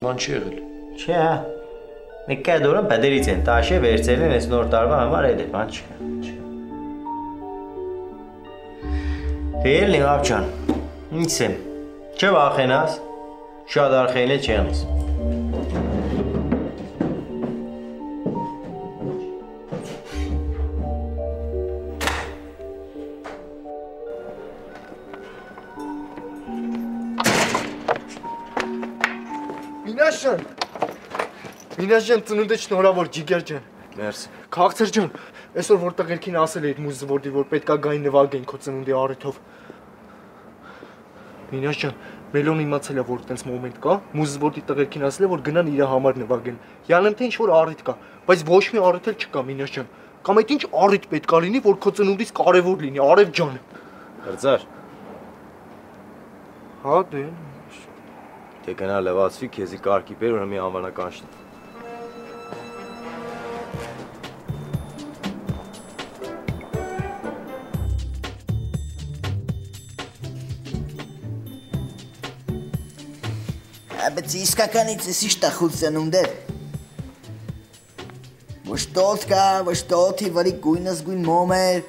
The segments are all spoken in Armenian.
Ման չի եղել։ Չէ, հա։ Մեկ կայդորը բդերից են, տաշե վերցել են այս նոր տարվա համար էլ է, բան չկա։ Թեյելն եմ, ապչան, ինձ եմ, չէ վախենաս, շատ արխեին է չեղնես։ Մինաշ ջան, ծնունդը շնորհավոր ջիգեր ջան։ Մերսի։ Քաղցր ջան, այսօր որ տղերքին ասել էիր մուզվորդի, որ պետքա գային նվագեն քո ծնունդի առիթով։ Մինաշ ջան, Մելոն իմացել է, որ տենց մոմենտ կա, մուզվորդի տղերքին ասել է, որ գնան իր համար նվագեն։ Յանեմ թե ինչ որ առիթ կա, բայց ոչ մի առիթ էլ չկա, Մինաշ ջան։ Կամ այդ ինչ առիթ պետքա լինի, որ քո ծնունդից կարևոր լինի, Արև ջան։ Հրձար։ Հա, դե։ Թե գնա լվացվի, քեզի կարգի բեր, ուրեմն մի անվանական շտի։ Բայց իսկականից ես իշ տախուց ծնունդ է։ Ոչ տոտ կա, ոչ տոտի վարի գույնս գույն մոմ է,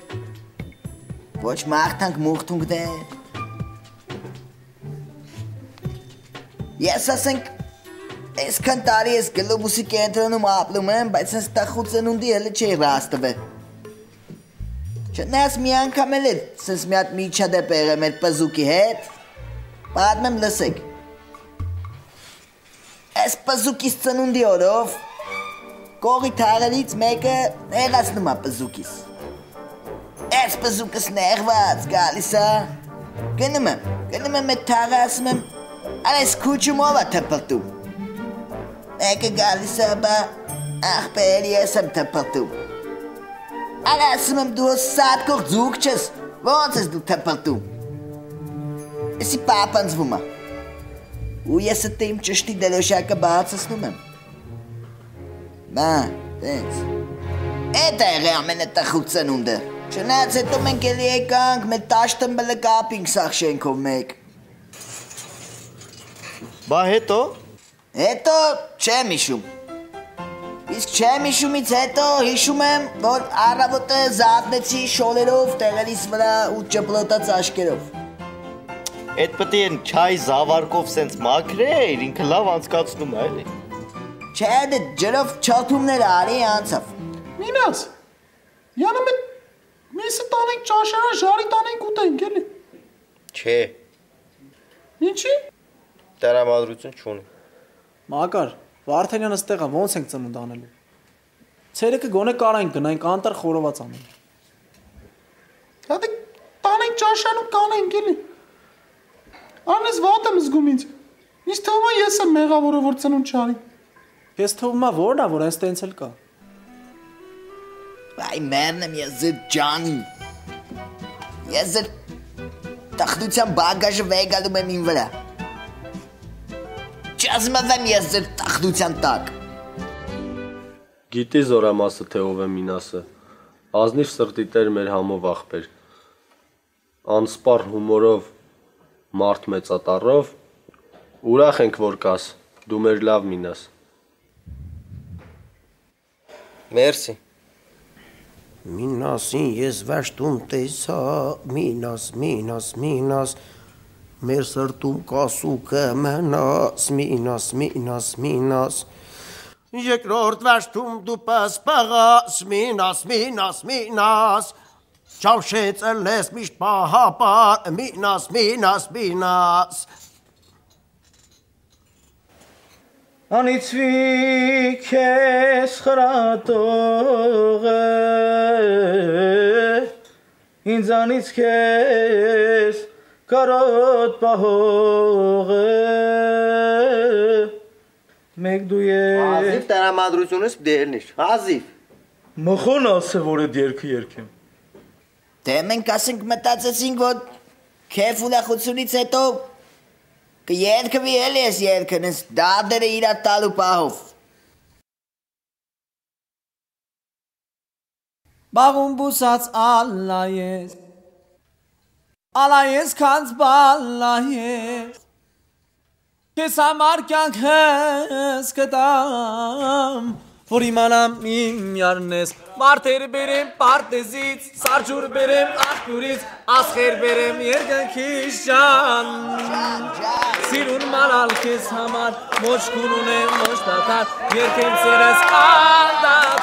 ոչ մաղթանք մուղթունքն է։ Ես ասենք, այսքան տարի ես գլոբուսի կենտրոնում ապլում եմ, բայց ես տախուց ծնունդի հելը չի ռաստվե։ Չնայած մի անգամ էլ է, սենց մի հատ միջադեպ եղեմ այդ պզուկի հետ, պատմեմ լսեք։ Այս պզուկիս ծնունդի օրով կողի թաղերից մեկը նեղացնում է պզուկիս։ Այս պզուկս նեղված գալիս է, գնում եմ այդ թաղը ասում եմ, այս քուչումով է թպլտում։ Մեկը գալիս է, բա աղբեր ես եմ թպլտում։ Ասում եմ դու սատ կող ձուկ չես, ոնց ես դու թպլտում։ Եսի պապանձվում է։ Ու ես ըտե իմ ճշտի դելոշակը բացասնում եմ։ Բա, տենց։ Էդ է եղե ամենը տխուտ ծնունդը։ Չնայած հետո մենք էլի եկանք, մեր տաշտմբլը կապինք սաղ շենքով մեկ։ Բա հետո։ Հետո չեմ հիշում։ Իսկ չեմ հիշումից հետո հիշում եմ, որ առավոտը զատնեցի շոլերով տեղերիս վրա ու ճպլոտած աշկերով։ Այդ պտի են չայ զավարկով սենց մաքրեր, ինքը լավ անցկացնում է, էլի։ Չէ, դե ջրով չոթումներ արի անցավ։ Մինաս, յանը մեսը տանենք ճաշարան, ժարի տանենք ուտենք, էլի։ Չէ։ Ինչի։ Տրամադրություն չունի։ Մակար, Վարդանյանը ստեղ է, ոնց ենք ծնունդ անելու։ Ցերեկը գոնե կարանք գնանք անտար խորոված անել։ Հա դե տանենք ճաշարան ու կանենք, էլի։ Անես վատ եմ զգում ինձ։ Ինձ թվում է ես եմ մեղավորը, որ ծնունդ չարի։ Ես թվում է որն է, որ այս տենց էլ կա։ Այ մերն եմ ես ձեր ջանի։ Ես ձեր տախտության բագաժը վեգալում եմ իմ վրա։ Չազմավեմ ես ձեր տախտության տակ։ Գիտի զորամասը, թե ով է Մինասը, ազնիվ սրտի տեր մեր համով աղբեր, անսպար հումորով, մարդ մեծատառով, ուրախ ենք, որ կաս, դու մեր լավ Մինաս։ Մերսի։ Մինասին ես վաշտում տեսա, Մինաս, մեր սրտում կասուկը մնաս, Մինաս, երկրորդ վաշտում դու պասպաղաս, Մինաս, Չավշեցել ես միշտ պահապար, Մինաս, Անիծվի քեզ խրատողը, ինձանից քեզ կարոտ պահողը, մեկ դու ես։ Հազիվ տրամադրությունս դերնիշ, հազիվ։ Մխոն ասը, որ էդ երկը երկեմ։ Դե մենք ասենք մտածեցինք, որ քեֆ ուրախությունից հետո կերքվի էլի ես երկն, ես դարդերը իրար տալու պահով։ Բաղում բուսած ալլա ես քանց բալլա ես, Քեզ համար կյանքս կտամ որ իմանամ իմ յարնես Մարդեր բերեմ պարտեզից Սարջուր բերեմ աղբյուրից Ասխեր բերեմ երկնքից ջան Սիրուն մանալ քեզ համար Մոչքուն ունեմ ոչ դադար Երկեմ սերս անդադար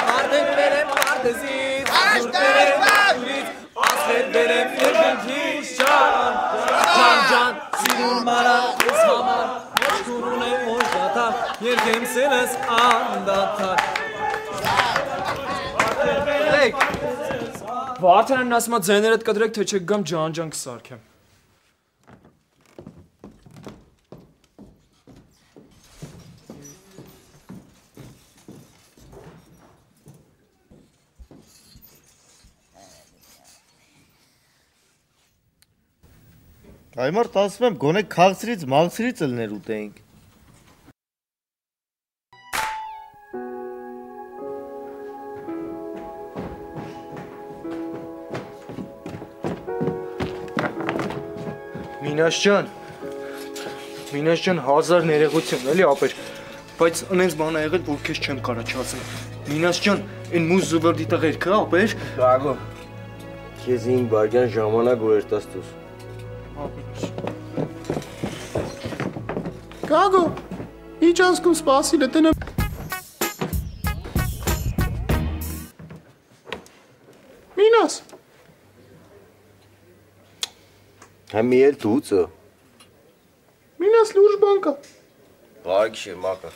Մարդեր բերեմ պարտեզից Սարջուր բերեմ աղբյուրից Ասխեր բերեմ երկնքից ջան Ջան Սիրուն մանալ քեզ համար Մոչքուն ունեմ ոչ դադար Երկեմ սերս անդադար Վարդանն ասում է ձեներդ կտրեք, թե չեք գամ ջան կսարքեմ։ Այմարդ ասում եմ, գոնե քաղցրից մաղցրից ելներ ուտեինք։ Մինաս ջան, հազար ներողություն, էլի ապեր, բայց ընենց բան ա եղել, որ քեզ չեմ կարա չասեմ։ Մինաս ջան, այն մուզ զուվերդի տղերքը, ապեր։ Գագո։ Քեզ 5 վայրկյան ժամանակ որ երտաս դուս։ Գագո, ինչ անցքում սպասիլ է տնը։ Մինաս։ Համի էլ դուծը։ Մինաս լուրջ բան կա։ Բարի գիշեր, մակա։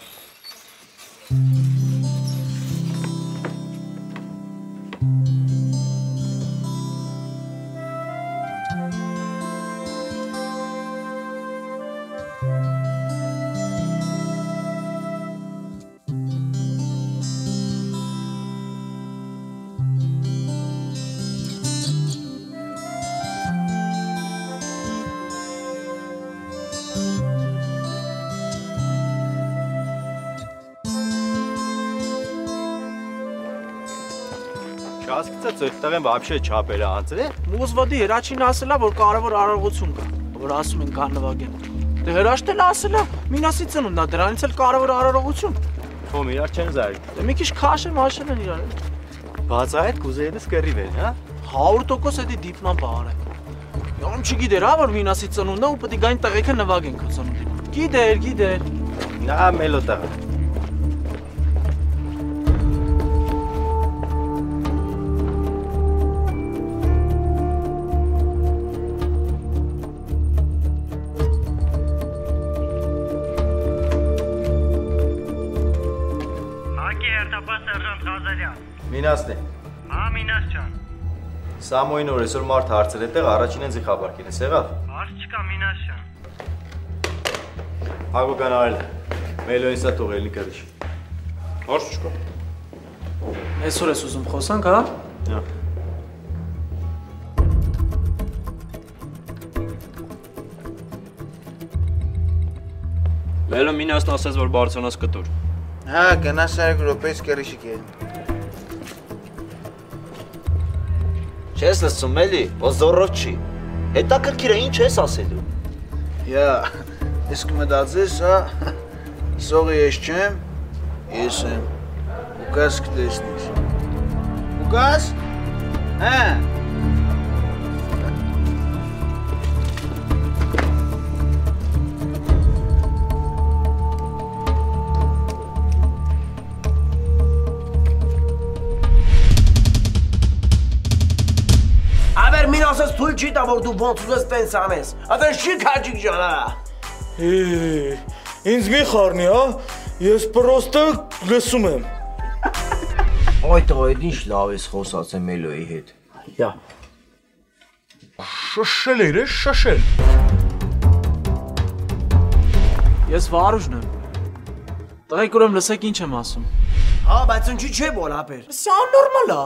Հասկացած այդտեղ են вообще չափերը անցրել։ Մուզվոդի հրաչին ասելա, որ կարևոր արարողություն կա, որ ասում են կան նվագեն։ Դե հրաշտել ասելա, մինասի ծնունդա, դրանից էլ կարևոր արարողություն։ Ո՞մ իրար չեն զարի։ Դե մի քիչ քաշը մաշել են իրար։ Բաց այդ կուզեինս կռի վեր, հա։ 100% էդի դիպնա բարը։ Յոմ չգիտեր, հա, որ մինասի ծնունդա ու պետք է գային տղեկը նվագեն քո ծնունդին։ Գիտեր։ Նա մելոտա։ Մինասն է։ Հա, Մինաս ջան։ Սամոյին որ այսօր մարդ հարցեր այդտեղ առաջին են զիխաբարկին ես եղավ։ Հարց չկա, Մինաս ջան։ Հագուկան արել։ Մելոյին սա թողելնի կրիշ։ Հարց չկա։ Այսօր ես ուզում խոսանք, հա։ Հա։ Մելո Մինասն ասաց, որ բարձրանաս կտոր։ Հա, գնաս արեք ռոպեից կերիշի կերին։ Չես լսում էլի, ոզորով չի։ Հետաքրքիր է ինչ ես ասելու։ Յա, իսկ մտածես, հա, սողը ես չեմ, ես եմ։ Ուկաս կտեսնես։ Ուկաս։ Հա։ Ասես թույլ չի տա, որ դու ոնց ուզես տենց անես, ատեն չի քաջիկ ջանա։ Ինձ մի խառնի, հա, ես պրոստը լսում եմ։ Այ տղա, այդ ինչ լավ ես խոսած է Մելոյի հետ։ Յա։ Շշել էր, շշել։ Ես Վարուժն եմ։ Տղեկ ուրեմ լսեք ինչ եմ ասում։ Հա, բայց ինչի չէ որ ապեր։ Սա նորմալ է։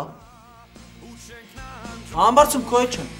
Համբարձում քո է չեմ։